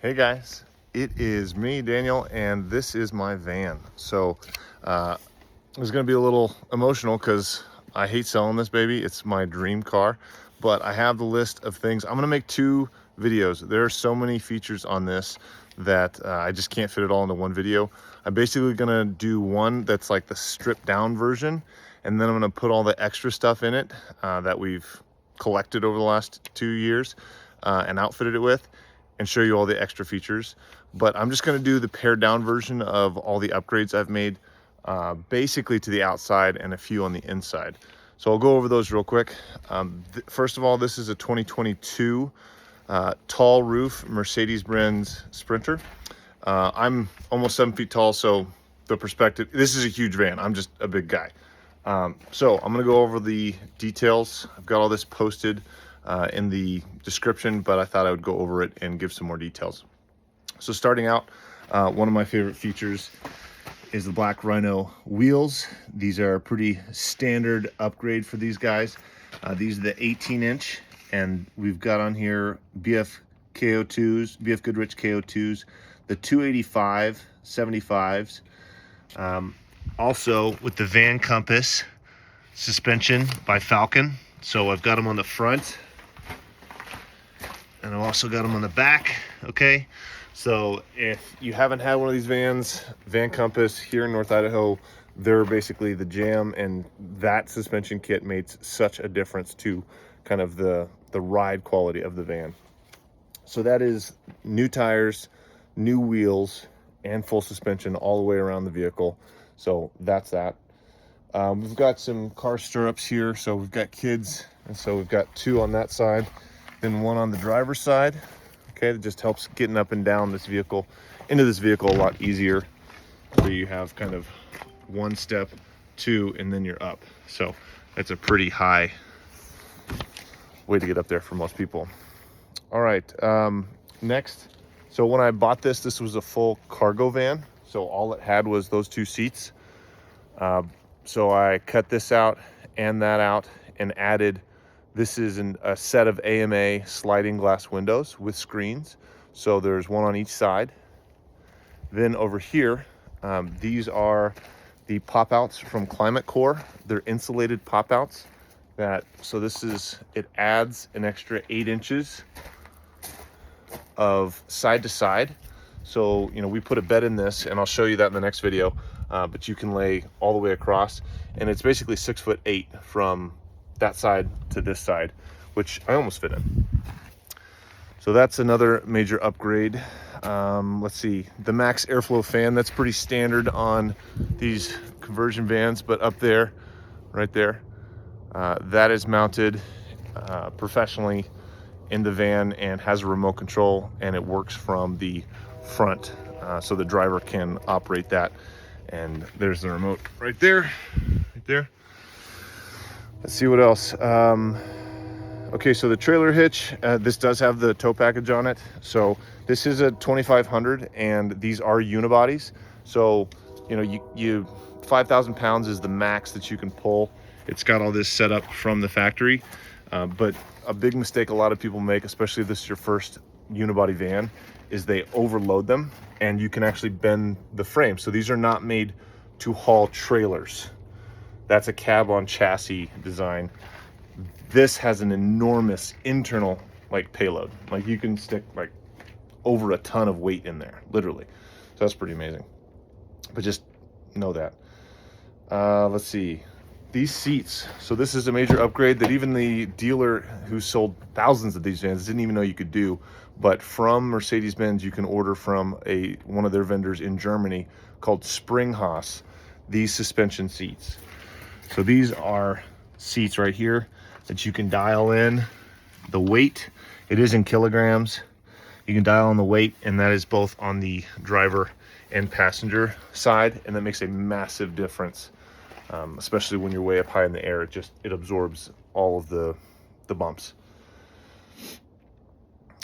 Hey guys, it is me, Daniel, and this is my van. So it's gonna be a little emotional because I hate selling this baby. It's my dream car, but I have the list of things. I'm gonna make 2 videos. There are so many features on this that I just can't fit it all into one video. I'm basically gonna do one that's like the stripped down version, and then I'm gonna put all the extra stuff in it that we've collected over the last 2 years and outfitted it with, and show you all the extra features. But I'm just gonna do the pared down version of all the upgrades I've made, basically to the outside and a few on the inside. So I'll go over those real quick. First of all, this is a 2022 tall roof Mercedes-Benz Sprinter. I'm almost 7 feet tall, so the perspective, this is a huge van. I'm just a big guy. So I'm gonna go over the details. I've got all this posted in the description, but I thought I would go over it and give some more details. So starting out, one of my favorite features is the Black Rhino wheels. These are a pretty standard upgrade for these guys. These are the 18-inch, and we've got on here BF KO2s, BF Goodrich KO2s, the 285 75s. Also with the Van Compass suspension by Falken. So I've got them on the front, and I've also got them on the back. Okay, so if you haven't had one of these vans, Van Compass here in North Idaho, they're basically the jam, and that suspension kit made such a difference to kind of the ride quality of the van. So that is new tires, new wheels, and full suspension all the way around the vehicle. So that's that. We've got some car stirrups here, so we've got kids, and so we've got 2 on that side, then 1 on the driver's side. Okay, that just helps getting up and down this vehicle, into this vehicle, a lot easier. So you have kind of 1 step, 2, and then you're up. So that's a pretty high way to get up there for most people. All right, next. So when I bought this, this was a full cargo van. So all it had was those 2 seats. So I cut this out and that out and added, this is a set of AMA sliding glass windows with screens. So there's 1 on each side. Then over here, these are the pop-outs from Climate Core. They're insulated pop-outs. So this is, it adds an extra 8 inches of side to side. So, you know, we put a bed in this, and I'll show you that in the next video, but you can lay all the way across, and it's basically 6'8" from that side to this side, which I almost fit in. So that's another major upgrade. Let's see, the Max Airflow fan, that's pretty standard on these conversion vans, but up there, right there, that is mounted professionally in the van and has a remote control, and it works from the front, so the driver can operate that. And there's the remote right there, right there. Let's see what else. Okay, so the trailer hitch, this does have the tow package on it. So this is a 2500, and these are unibodies. So, you know, you 5,000 pounds is the max that you can pull. It's got all this set up from the factory, but a big mistake a lot of people make, especially if this is your first unibody van, is they overload them, and you can actually bend the frame. So these are not made to haul trailers. That's a cab on chassis design. This has an enormous internal payload. Like you can stick like over a ton of weight in there, literally. So that's pretty amazing. But just know that. Let's see. These seats, so this is a major upgrade that even the dealer who sold thousands of these vans didn't even know you could do. But from Mercedes-Benz, you can order from one of their vendors in Germany called Springhaus these suspension seats. So these are seats right here that you can dial in the weight. It is in kilograms. You can dial in the weight, and that is both on the driver and passenger side, and that makes a massive difference. Especially when you're way up high in the air, it absorbs all of the bumps.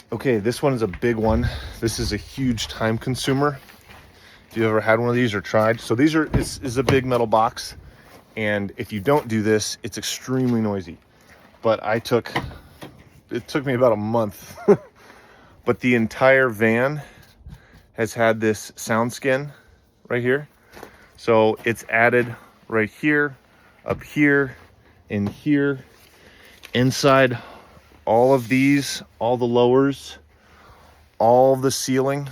Okay, this one is a big one. This is a huge time consumer. If you ever had one of these or tried, so these are, is a big metal box, and if you don't do this, it's extremely noisy. But it took me about a month but the entire van has had this sound skin right here. So it's added right here, up here, in here, inside all of these, all the lowers, all the ceiling,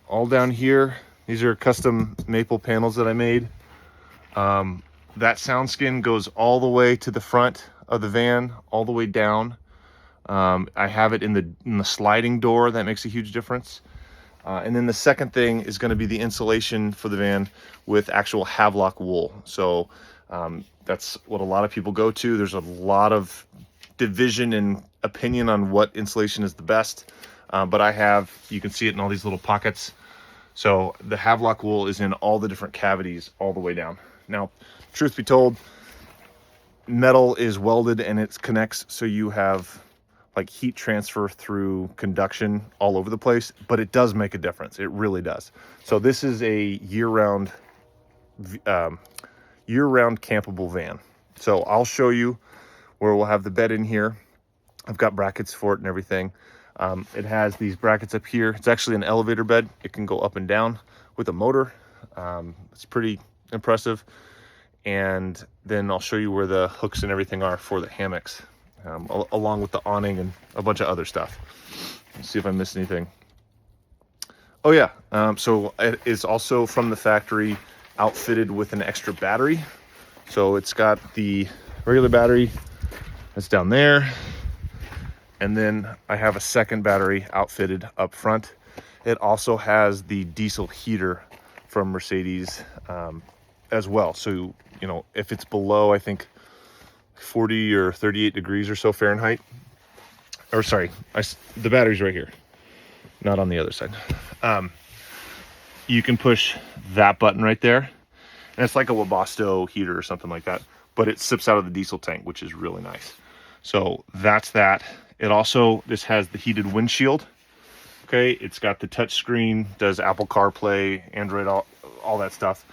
all down here. These are custom maple panels that I made. That sound skin goes all the way to the front of the van, all the way down. I have it in the sliding door. That makes a huge difference. And then the second thing is going to be the insulation for the van with actual Havelock wool. So that's what a lot of people go to. There's a lot of division and opinion on what insulation is the best. But I have, you can see it in all these little pockets. So the Havelock wool is in all the different cavities all the way down. Now, truth be told, metal is welded and it connects, so you have like heat transfer through conduction all over the place, but it does make a difference. It really does. So this is a year-round campable van. So I'll show you where we'll have the bed in here. I've got brackets for it and everything. It has these brackets up here. It's actually an elevator bed. It can go up and down with a motor. It's pretty impressive. And then I'll show you where the hooks and everything are for the hammocks, along with the awning and a bunch of other stuff. Let's see if I missed anything. Oh yeah, so it is also from the factory outfitted with an extra battery. So it's got the regular battery that's down there. And then I have a second battery outfitted up front. It also has the diesel heater from Mercedes as well. So, you know, if it's below, I think 40 or 38 degrees or so Fahrenheit, or sorry, the battery's right here, not on the other side. You can push that button right there, and it's like a Webasto heater or something like that, but it sips out of the diesel tank, which is really nice. So that's that. It also, this has the heated windshield. Okay, it's got the touch screen, does Apple CarPlay, Android, all that stuff.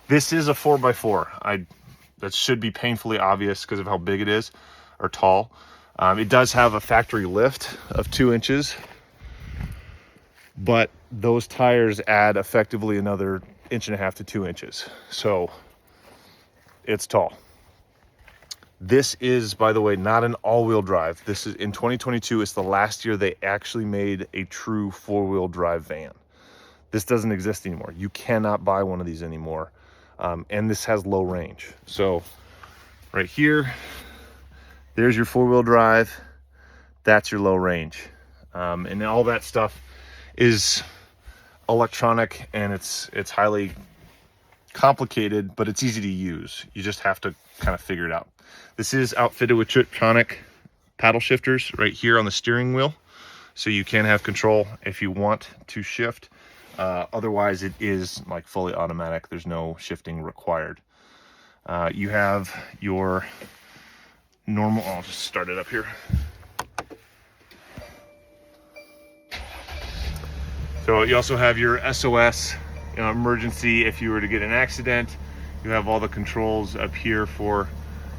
This is a 4x4. That should be painfully obvious because of how big it is, or tall. It does have a factory lift of 2 inches, but those tires add effectively another 1.5 to 2 inches. So it's tall. This is, by the way, not an all-wheel drive. This is in 2022. It's the last year they actually made a true 4-wheel drive van. This doesn't exist anymore. You cannot buy one of these anymore. And this has low range. So right here, there's your 4-wheel drive. That's your low range. And all that stuff is electronic, and it's highly complicated, but it's easy to use. You just have to kind of figure it out. This is outfitted with Tiptronic paddle shifters right here on the steering wheel, so you can have control if you want to shift. Otherwise, it is like fully automatic. There's no shifting required. You have your normal, I'll just start it up here. So you also have your SOS, emergency if you were to get an accident. You have all the controls up here for,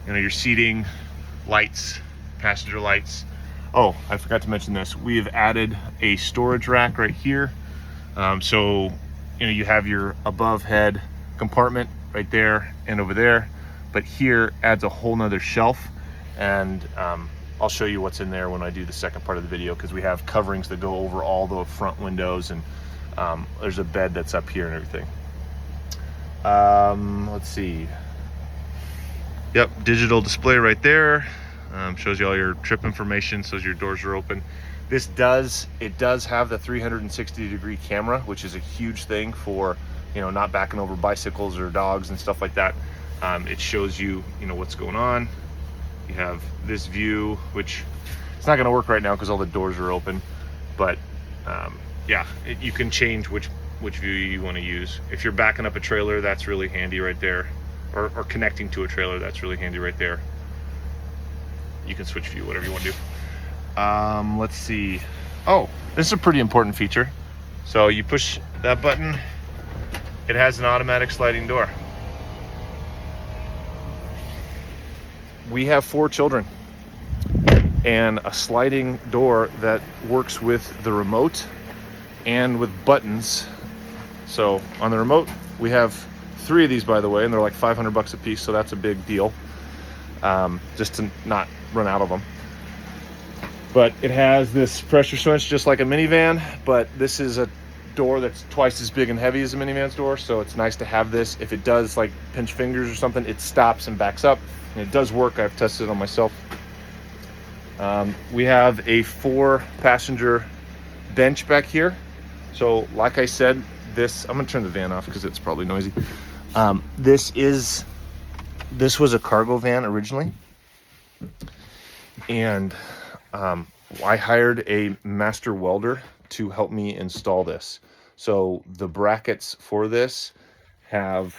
your seating, lights, passenger lights. Oh, I forgot to mention this. We have added a storage rack right here. So, you have your above head compartment right there and over there, but here adds a whole nother shelf. And I'll show you what's in there when I do the second part of the video, because we have coverings that go over all the front windows, and there's a bed that's up here and everything. Let's see. Yep, digital display right there. Shows you all your trip information, so your doors are open. This does have the 360-degree camera, which is a huge thing for, not backing over bicycles or dogs and stuff like that. It shows you, what's going on. You have this view, which it's not going to work right now because all the doors are open, but yeah, you can change which view you want to use. If you're backing up a trailer, that's really handy right there, or connecting to a trailer, that's really handy right there. You can switch view, whatever you want to do. Let's see. Oh, this is a pretty important feature. So you push that button, it has an automatic sliding door. We have 4 children. and a sliding door that works with the remote and with buttons. So on the remote, we have 3 of these, by the way, and they're like $500 a piece, so that's a big deal, just to not run out of them. But it has this pressure switch just like a minivan, but this is a door that's twice as big and heavy as a minivan's door, so it's nice to have this. If it does like pinch fingers or something, it stops and backs up, and it does work. I've tested it on myself. We have a 4-passenger bench back here. So like I said, this, I'm gonna turn the van off because it's probably noisy. This was a cargo van originally, and I hired a master welder to help me install this. So the brackets for this have,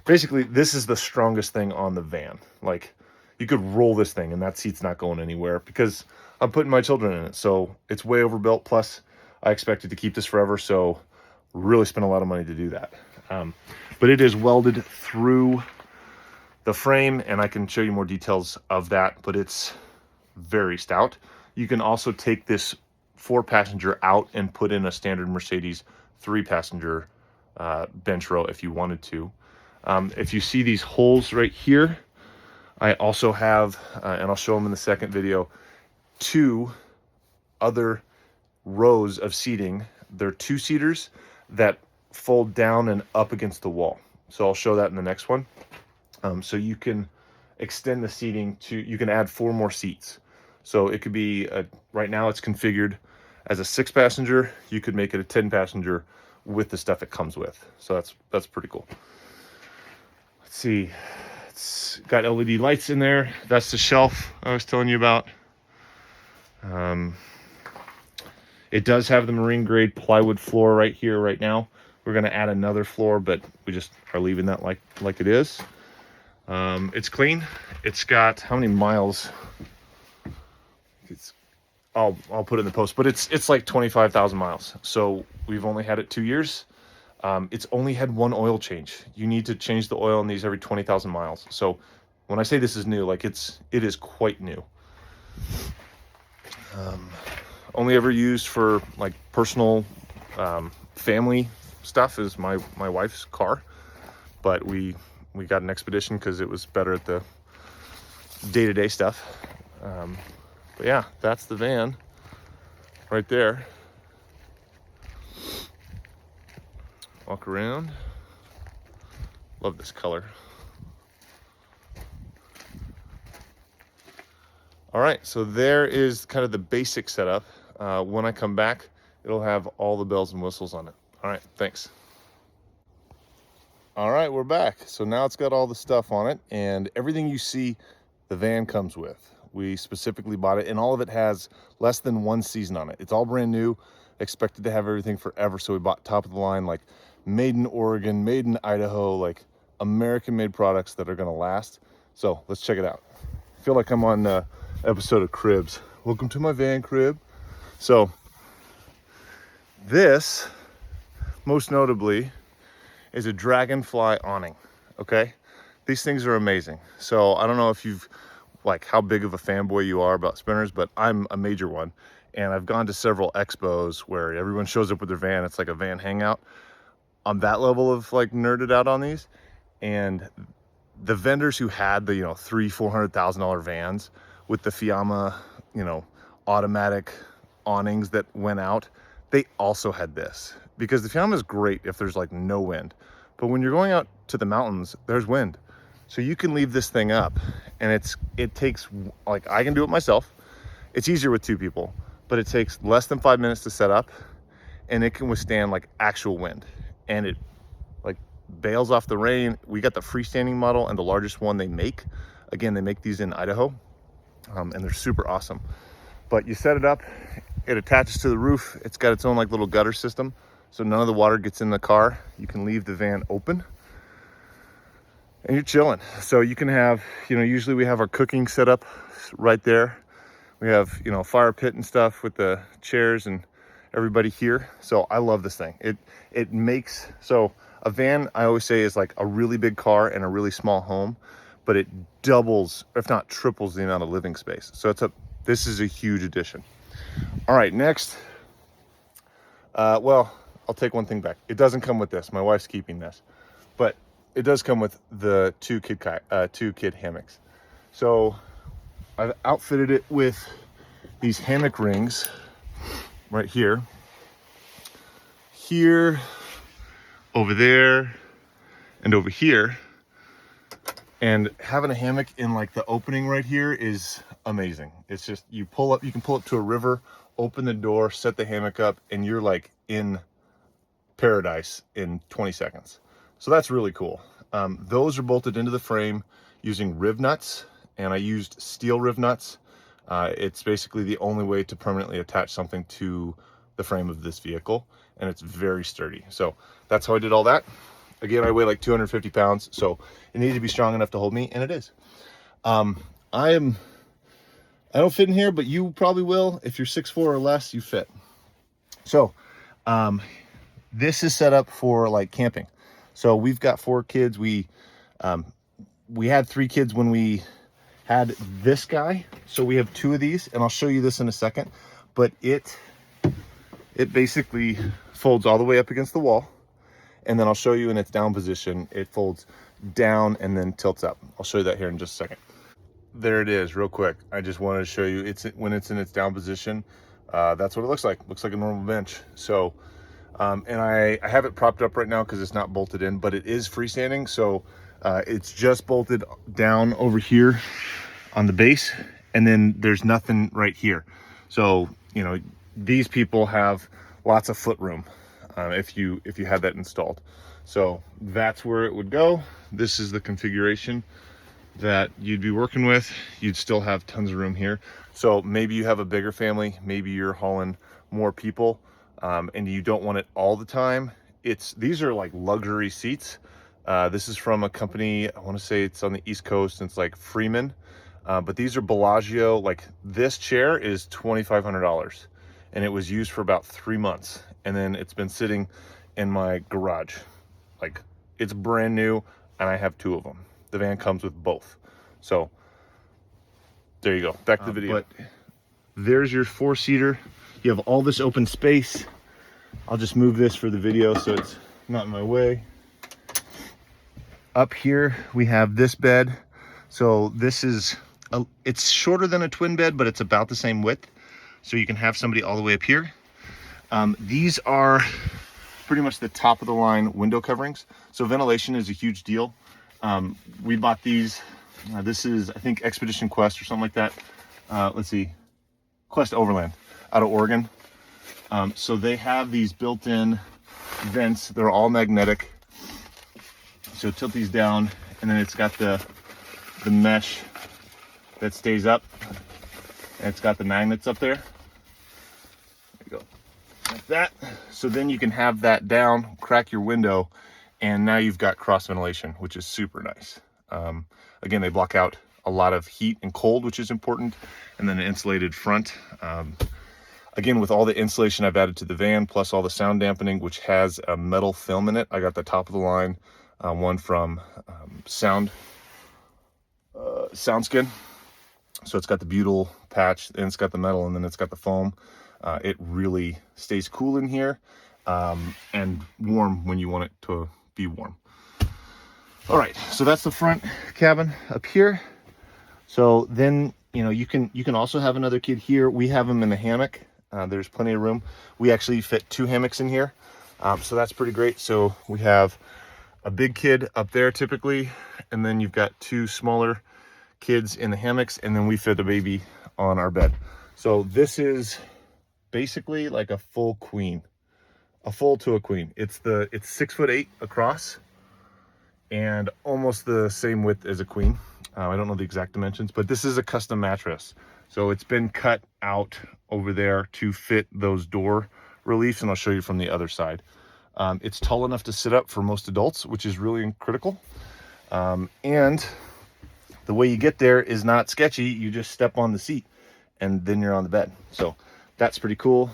basically this is the strongest thing on the van. Like, you could roll this thing and that seat's not going anywhere because I'm putting my children in it. So it's way overbuilt. Plus I expected to keep this forever, so really spent a lot of money to do that. But it is welded through the frame, and I can show you more details of that, but it's very stout. You can also take this 4-passenger out and put in a standard Mercedes 3-passenger bench row if you wanted to. If you see these holes right here, I also have, and I'll show them in the second video, 2 other rows of seating. They're 2-seaters that fold down and up against the wall. So I'll show that in the next one. So you can extend the seating to, you can add 4 more seats. So it could be, right now it's configured as a 6-passenger. You could make it a 10-passenger with the stuff it comes with. So that's pretty cool. Let's see. It's got LED lights in there. That's the shelf I was telling you about. It does have the marine grade plywood floor right here, right now. We're going to add another floor, but we just are leaving that like it is. It's clean. It's got, how many miles? I'll put it in the post, but it's like 25,000 miles. So we've only had it 2 years. It's only had 1 oil change. You need to change the oil in these every 20,000 miles. So when I say this is new, like it is quite new. Only ever used for like personal, family stuff is my wife's car, but we got an Expedition because it was better at the day-to-day stuff. But yeah, that's the van right there. Walk around. Love this color. All right, so there is kind of the basic setup. When I come back, it'll have all the bells and whistles on it. All right, thanks. All right, we're back. So now it's got all the stuff on it, and everything you see the van comes with. We specifically bought it, and all of it has less than 1 season on it. It's all brand new, expected to have everything forever. So we bought top of the line, like made in Oregon, made in Idaho, like American made products that are gonna last. So let's check it out. I feel like I'm on an episode of Cribs. Welcome to my van crib. So this, most notably, is a Dragonfly awning, okay? These things are amazing. So I don't know if you've, like, how big of a fanboy you are about spinners, but I'm a major one. And I've gone to several expos where everyone shows up with their van. It's like a van hangout. I'm that level of like nerded out on these. And the vendors who had the, $300,000-$400,000 vans with the Fiamma, automatic awnings that went out, they also had this. Because the Fiamma is great if there's like no wind. But when you're going out to the mountains, there's wind. So you can leave this thing up, and it takes, like, I can do it myself. It's easier with 2 people, but it takes less than 5 minutes to set up, and it can withstand like actual wind. And it like bails off the rain. We got the freestanding model and the largest one they make. Again, they make these in Idaho, and they're super awesome. But you set it up, it attaches to the roof. It's got its own like little gutter system, so none of the water gets in the car. You can leave the van open, and you're chilling. So you can have, usually we have our cooking set up right there. We have, fire pit and stuff with the chairs and everybody here. So I love this thing. It makes, so a van, I always say, is like a really big car and a really small home, but it doubles, if not triples, the amount of living space. So this is a huge addition. All right, next, well, I'll take one thing back. It doesn't come with this. My wife's keeping this, but it does come with the two kid hammocks. So I've outfitted it with these hammock rings right here, over there, and over here. And having a hammock in like the opening right here is amazing. It's just, you can pull up to a river, open the door, set the hammock up, and you're like in paradise in 20 seconds. So that's really cool. Those are bolted into the frame using riv nuts, and I used steel riv nuts. It's basically the only way to permanently attach something to the frame of this vehicle, and it's very sturdy. So that's how I did all that. Again, I weigh like 250 pounds, so it needs to be strong enough to hold me, and it is. I don't fit in here, but you probably will. If you're 6'4" or less, you fit. So this is set up for like camping. So we've got 4 kids. We had 3 kids when we had this guy. So we have 2 of these, and I'll show you this in a second. But it basically folds all the way up against the wall. And then I'll show you in its down position. It folds down and then tilts up. I'll show you that here in just a second. There it is, real quick. I just wanted to show you when it's in its down position. That's what it looks like. Looks like a normal bench. So, and I have it propped up right now because it's not bolted in, but it is freestanding. So it's just bolted down over here on the base, and then there's nothing right here. So, you know, these people have lots of foot room if you had that installed. So that's where it would go. This is the configuration that you'd be working with. You'd still have tons of room here. So maybe you have a bigger family, maybe you're hauling more people, and you don't want it all the time. These are like luxury seats. This is from a company, I want to say it's on the East Coast, and it's like Freeman. But these are Bellagio. Like, this chair is $2,500, and it was used for about 3 months, and then it's been sitting in my garage. Like, it's brand new, and I have 2 of them. The van comes with both. So there you go, back to the video. But there's your 4-seater. You have all this open space. I'll just move this for the video so it's not in my way. Up here we have this bed. So this is it's shorter than a twin bed, but it's about the same width, so you can have somebody all the way up here. These are pretty much the top of the line window coverings, so ventilation is a huge deal. We bought these. This is, I think, Expedition Quest or something like that. Let's see, Quest Overland out of Oregon. So they have these built-in vents. They're all magnetic. So tilt these down, and then it's got the mesh that stays up, and it's got the magnets up there. There you go, like that. So then you can have that down, crack your window, and now you've got cross ventilation, which is super nice. Again, they block out a lot of heat and cold, which is important, and then an insulated front. Again, with all the insulation I've added to the van, plus all the sound dampening, which has a metal film in it. I got the top of the line one from SoundSkin. So it's got the butyl patch, and it's got the metal, and then it's got the foam. It really stays cool in here, and warm when you want it to be warm. All right, so that's the front cabin up here. So then, you know, you can also have another kid here. We have them in the hammock. There's plenty of room. We actually fit 2 hammocks in here, so that's pretty great. So we have a big kid up there typically, and then you've got 2 smaller kids in the hammocks, and then we fit a baby on our bed. So this is basically like a full queen, a full to a queen. It's 6'8" across and almost the same width as a queen. I don't know the exact dimensions, but this is a custom mattress. So it's been cut out over there to fit those door reliefs, and I'll show you from the other side. It's tall enough to sit up for most adults, which is really critical. And the way you get there is not sketchy. You just step on the seat, and then you're on the bed. So that's pretty cool.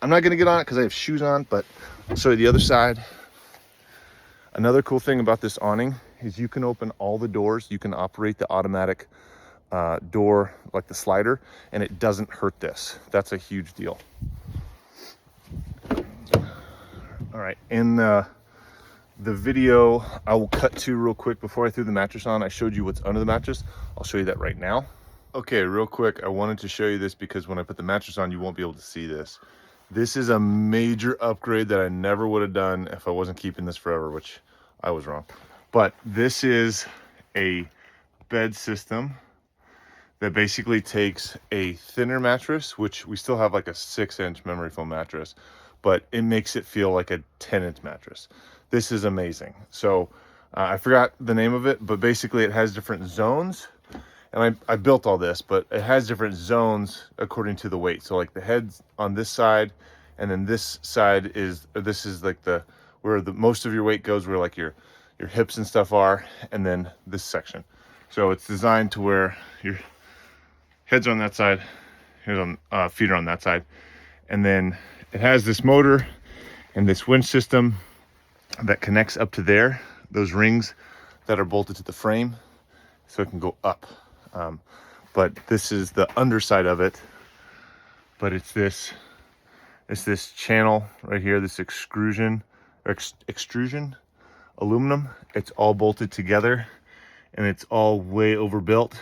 I'm not gonna get on it because I have shoes on, but I'll show you the other side. Another cool thing about this awning is you can open all the doors. You can operate the automatic door, like the slider, and it doesn't hurt this. That's a huge deal. All right, in the video I will cut to real quick before I threw the mattress on, I showed you what's under the mattress. I'll show you that right now. Okay, real quick, I wanted to show you this because when I put the mattress on, you won't be able to see this. This is a major upgrade that I never would have done if I wasn't keeping this forever, which I was wrong. But this is a bed system that basically takes a thinner mattress, which we still have like a 6-inch memory foam mattress, but it makes it feel like a 10-inch mattress. This is amazing. So I forgot the name of it, but basically it has different zones. And I built all this, but it has different zones according to the weight. So like the head's on this side, and then this side is, this is like where the most of your weight goes, where like your hips and stuff are, and then this section. So it's designed to where your head's on that side, here's on feet are on that side, and then it has this motor and this winch system that connects up to there, those rings that are bolted to the frame, so it can go up. But this is the underside of it, but it's this channel right here, this extrusion aluminum. It's all bolted together and it's all way overbuilt.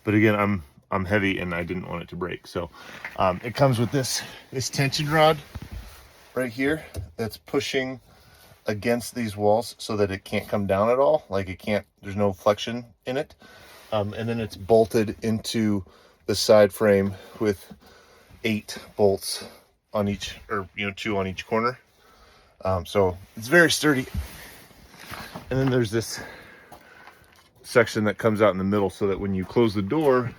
But again, I'm heavy and I didn't want it to break. So it comes with this tension rod right here that's pushing against these walls so that it can't come down at all. Like it can't, there's no flexion in it. And then it's bolted into the side frame with 8 bolts on each, or 2 on each corner. So it's very sturdy. And then there's this section that comes out in the middle so that when you close the door,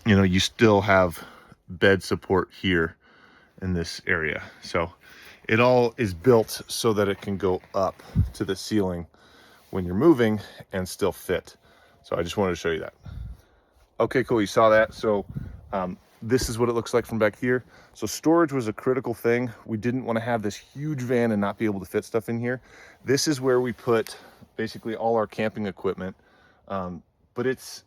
you still have bed support here in this area. So it all is built so that it can go up to the ceiling when you're moving and still fit. So I just wanted to show you that. Okay, cool, you saw that. So this is what it looks like from back here. So storage was a critical thing. We didn't want to have this huge van and not be able to fit stuff in here. This is where we put basically all our camping equipment. But it's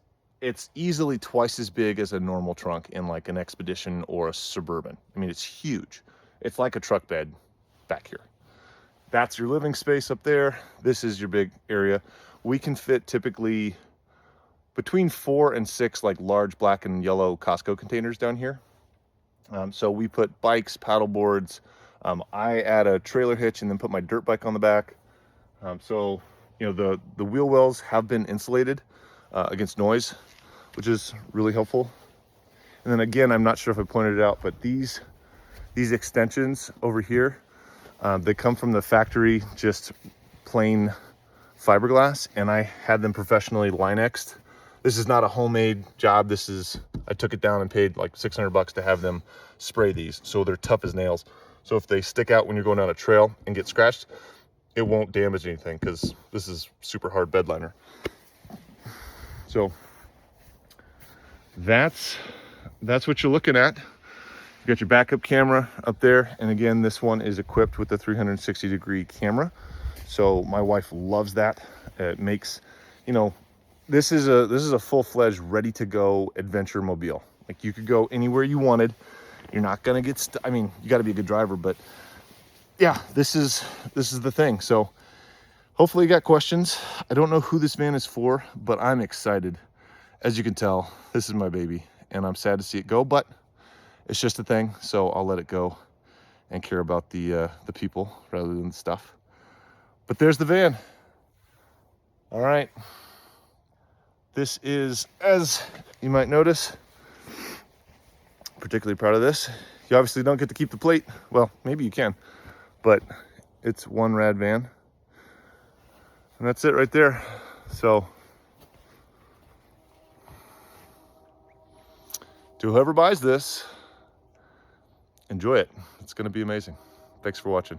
easily twice as big as a normal trunk in like an Expedition or a Suburban. I mean, it's huge. It's like a truck bed back here. That's your living space up there. This is your big area. We can fit typically between 4 and 6 like large black and yellow Costco containers down here. So we put bikes, paddle boards. I add a trailer hitch and then put my dirt bike on the back. So the wheel wells have been insulated against noise, which is really helpful. And then again, I'm not sure if I pointed it out, but these extensions over here, they come from the factory, just plain fiberglass, and I had them professionally Linexed. This is not a homemade job. I took it down and paid like $600 to have them spray these. So they're tough as nails. So if they stick out when you're going down a trail and get scratched, it won't damage anything because this is super hard bed liner. So that's what you're looking at. You got your backup camera up there, and again, this one is equipped with the 360-degree camera. So my wife loves that. It makes, this is a full-fledged, ready-to-go adventure mobile. Like you could go anywhere you wanted. You're not gonna get I mean, you got to be a good driver, but yeah, this is the thing. So hopefully you got questions. I don't know who this van is for, but I'm excited. As you can tell, this is my baby, and I'm sad to see it go, but it's just a thing, so I'll let it go and care about the people rather than the stuff. But there's the van. All right. This is, as you might notice, particularly proud of this. You obviously don't get to keep the plate. Well, maybe you can, but it's one rad van. And that's it right there. So to whoever buys this, enjoy it. It's going to be amazing. Thanks for watching.